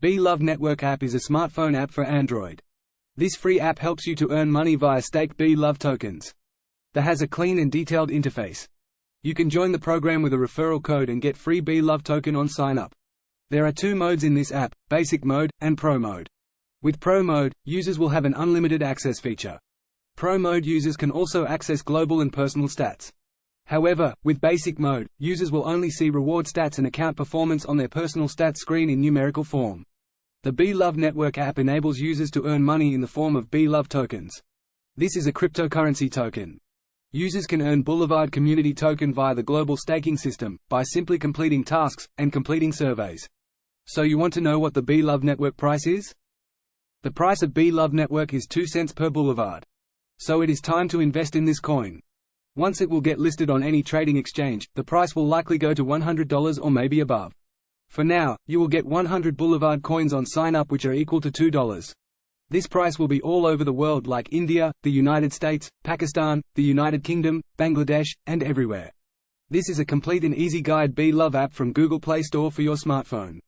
Love Network app is a smartphone app for Android. This free app helps you to earn money via staked Love tokens. That has a clean and detailed interface. You can join the program with a referral code and get free Love token on sign up. There are two modes in this app, Basic Mode, and Pro Mode. With Pro Mode, users will have an unlimited access feature. Pro Mode users can also access global and personal stats. However, with Basic Mode, users will only see reward stats and account performance on their personal stats screen in numerical form. The Love Network app enables users to earn money in the form of Love tokens. This is a cryptocurrency token. Users can earn Boulevard Community Token via the global staking system, by simply completing tasks, and completing surveys. So you want to know what the Love Network price is? The price of Love Network is 2 cents per Boulevard. So it is time to invest in this coin. Once it will get listed on any trading exchange, the price will likely go to $100 or maybe above. For now, you will get 100 Boulevard coins on sign-up which are equal to $2. This price will be all over the world like India, the United States, Pakistan, the United Kingdom, Bangladesh, and everywhere. This is a complete and easy guide Love app from Google Play Store for your smartphone.